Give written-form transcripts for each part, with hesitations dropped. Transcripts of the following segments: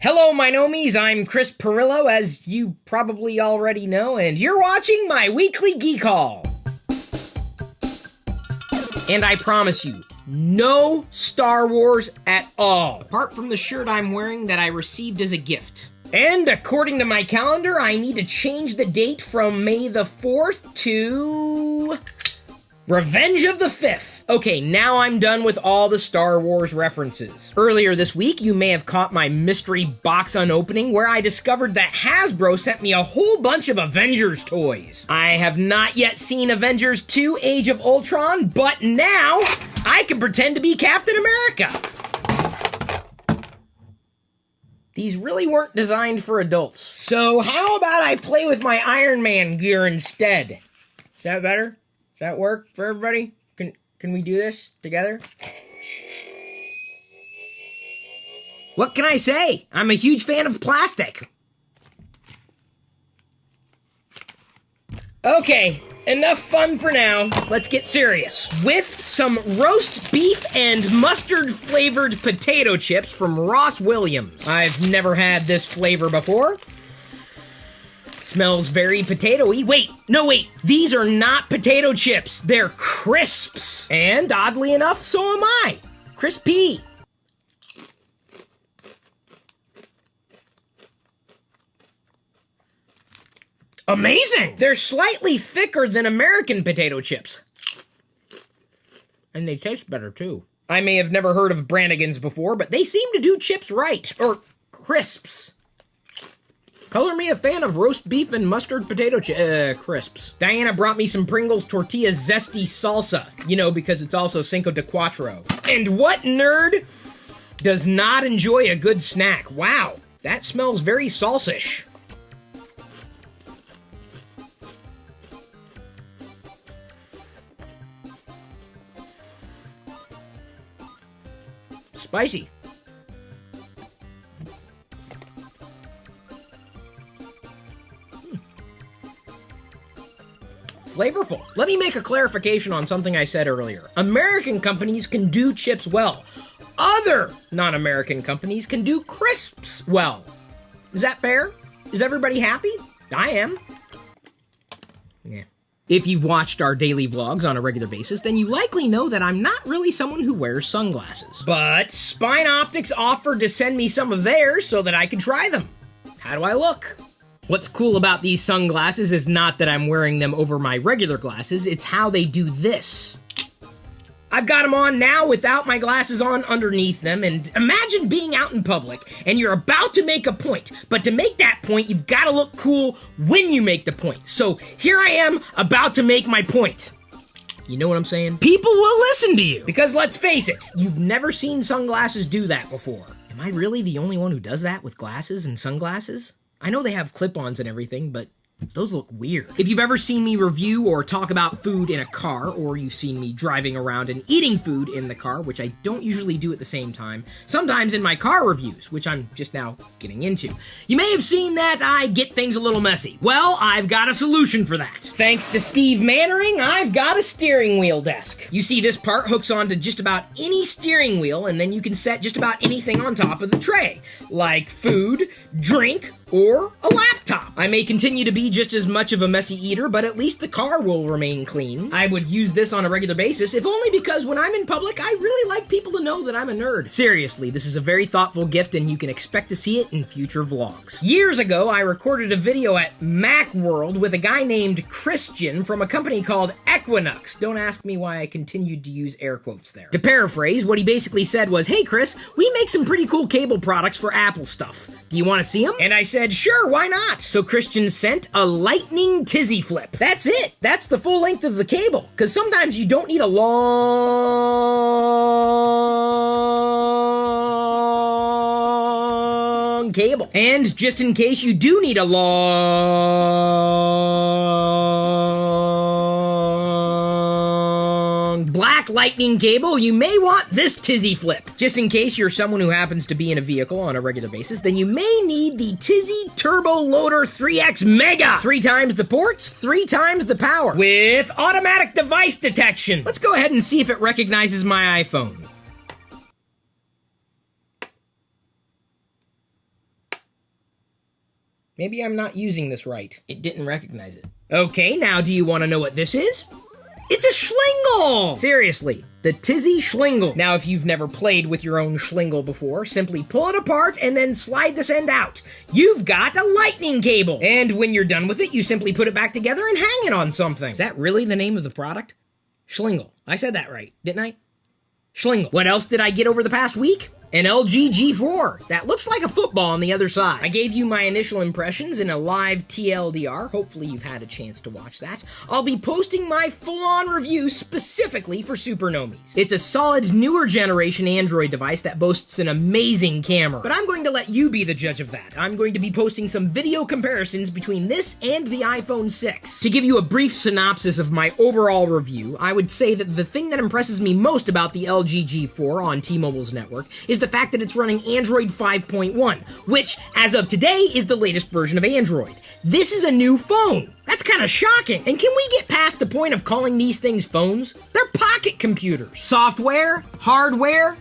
Hello, my nomies, I'm Chris Pirillo, as you probably already know, and you're watching my weekly Geek Haul. And I promise you, no Star Wars at all, apart from the shirt I'm wearing that I received as a gift. And according to my calendar, I need to change the date from May the 4th to Revenge of the 5th. Okay, now I'm done with all the Star Wars references. Earlier this week, you may have caught my mystery box unopening where I discovered that Hasbro sent me a whole bunch of Avengers toys. I have not yet seen Avengers 2 Age of Ultron, but now I can pretend to be Captain America. These really weren't designed for adults. So how about I play with my Iron Man gear instead? Is that better? Does that work for everybody? Can we do this together? What can I say? I'm a huge fan of plastic. Okay, enough fun for now. Let's get serious. With some roast beef and mustard-flavored potato chips from Ross Williams. I've never had this flavor before. Smells very potato-y. Wait, these are not potato chips. They're crisps. And oddly enough, so am I. Crispy. Amazing! They're slightly thicker than American potato chips. And they taste better, too. I may have never heard of Brannigan's before, but they seem to do chips right. Or crisps. Color me a fan of roast beef and mustard potato crisps. Diana brought me some Pringles Tortilla Zesty Salsa. You know, because it's also Cinco de Cuatro. And what nerd does not enjoy a good snack? Wow, that smells very salsish. Spicy. Flavorful. Let me make a clarification on something I said earlier. American companies can do chips well. Other non-American companies can do crisps well. Is that fair? Is everybody happy? I am. Yeah. If you've watched our daily vlogs on a regular basis, then you likely know that I'm not really someone who wears sunglasses. But Spine Optics offered to send me some of theirs so that I could try them. How do I look? What's cool about these sunglasses is not that I'm wearing them over my regular glasses, it's how they do this. I've got them on now without my glasses on underneath them, and imagine being out in public and you're about to make a point, but to make that point, you've got to look cool when you make the point. So here I am about to make my point. You know what I'm saying? People will listen to you, because let's face it, you've never seen sunglasses do that before. Am I really the only one who does that with glasses and sunglasses? I know they have clip-ons and everything, but those look weird. If you've ever seen me review or talk about food in a car, or you've seen me driving around and eating food in the car, which I don't usually do at the same time, sometimes in my car reviews, which I'm just now getting into, you may have seen that I get things a little messy. Well, I've got a solution for that. Thanks to Steve Mannering, I've got a steering wheel desk. You see, this part hooks onto just about any steering wheel, and then you can set just about anything on top of the tray, like food, drink, or a laptop. I may continue to be just as much of a messy eater, but at least the car will remain clean. I would use this on a regular basis, if only because when I'm in public, I really like people to know that I'm a nerd. Seriously, this is a very thoughtful gift, and you can expect to see it in future vlogs. Years ago, I recorded a video at Macworld with a guy named Christian from a company called Equinox. Don't ask me why I continued to use air quotes there. To paraphrase, what he basically said was, "Hey Chris, we make some pretty cool cable products for Apple stuff. Do you want to see them?" And I said, "Sure, why not?" So Christian sent a lightning tizzy flip. That's it. That's the full length of the cable. Because sometimes you don't need a long cable. And just in case you do need a long black lightning cable, you may want this tizzy flip. Just in case you're someone who happens to be in a vehicle on a regular basis, then you may need the Tizzy Turbo Loader 3X Mega. 3 times the ports, 3 times the power, with automatic device detection. Let's go ahead and see if it recognizes my iPhone. Maybe I'm not using this right. It didn't recognize it. Okay, now do you want to know what this is? It's a schlingle! Seriously, the Tizzy Schlingle. Now, if you've never played with your own schlingle before, simply pull it apart and then slide this end out. You've got a lightning cable. And when you're done with it, you simply put it back together and hang it on something. Is that really the name of the product? Schlingle. I said that right, didn't I? Schlingle. What else did I get over the past week? An LG G4 that looks like a football on the other side. I gave you my initial impressions in a live TLDR. Hopefully you've had a chance to watch that. I'll be posting my full-on review specifically for Supernomies. It's a solid newer generation Android device that boasts an amazing camera. But I'm going to let you be the judge of that. I'm going to be posting some video comparisons between this and the iPhone 6. To give you a brief synopsis of my overall review, I would say that the thing that impresses me most about the LG G4 on T-Mobile's network is the fact that it's running Android 5.1, which, as of today, is the latest version of Android. This is a new phone. That's kind of shocking. And can we get past the point of calling these things phones? They're pocket computers. Software, hardware,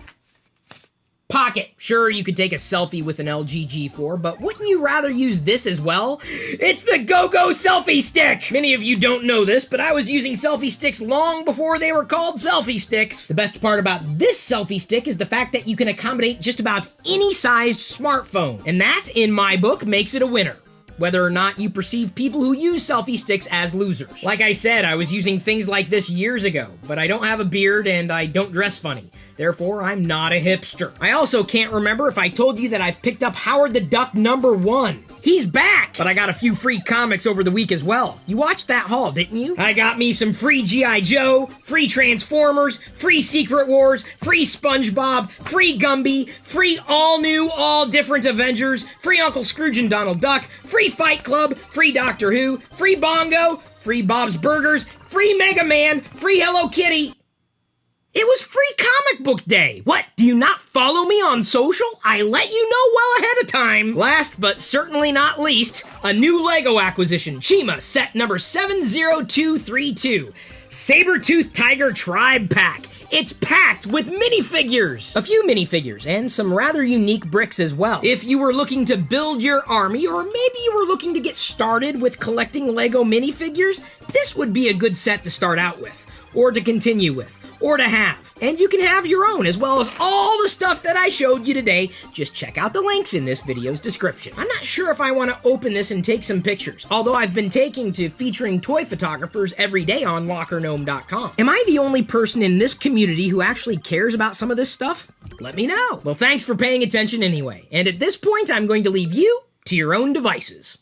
pocket. Sure, you could take a selfie with an LG G4, but wouldn't you rather use this as well? It's the GoGo Selfie Stick! Many of you don't know this, but I was using selfie sticks long before they were called selfie sticks. The best part about this selfie stick is the fact that you can accommodate just about any sized smartphone. And that, in my book, makes it a winner. Whether or not you perceive people who use selfie sticks as losers. Like I said, I was using things like this years ago, but I don't have a beard and I don't dress funny. Therefore, I'm not a hipster. I also can't remember if I told you that I've picked up Howard the Duck #1. He's back! But I got a few free comics over the week as well. You watched that haul, didn't you? I got me some free G.I. Joe, free Transformers, free Secret Wars, free SpongeBob, free Gumby, free all-new, all-different Avengers, free Uncle Scrooge and Donald Duck, free Fight Club, free Doctor Who, free Bongo, free Bob's Burgers, free Mega Man, free Hello Kitty. It was free comic book day. What, do you not follow me on social? I let you know well ahead of time. Last but certainly not least, a new Lego acquisition, Chima set number 70232. Saber-Tooth Tiger Tribe Pack. It's packed with minifigures! A few minifigures, and some rather unique bricks as well. If you were looking to build your army, or maybe you were looking to get started with collecting Lego minifigures, this would be a good set to start out with, or to continue with, or to have. And you can have your own, as well as all the stuff that I showed you today. Just check out the links in this video's description. I'm not sure if I want to open this and take some pictures, although I've been taking to featuring toy photographers every day on LockerGnome.com. Am I the only person in this community who actually cares about some of this stuff? Let me know. Well, thanks for paying attention anyway. And at this point, I'm going to leave you to your own devices.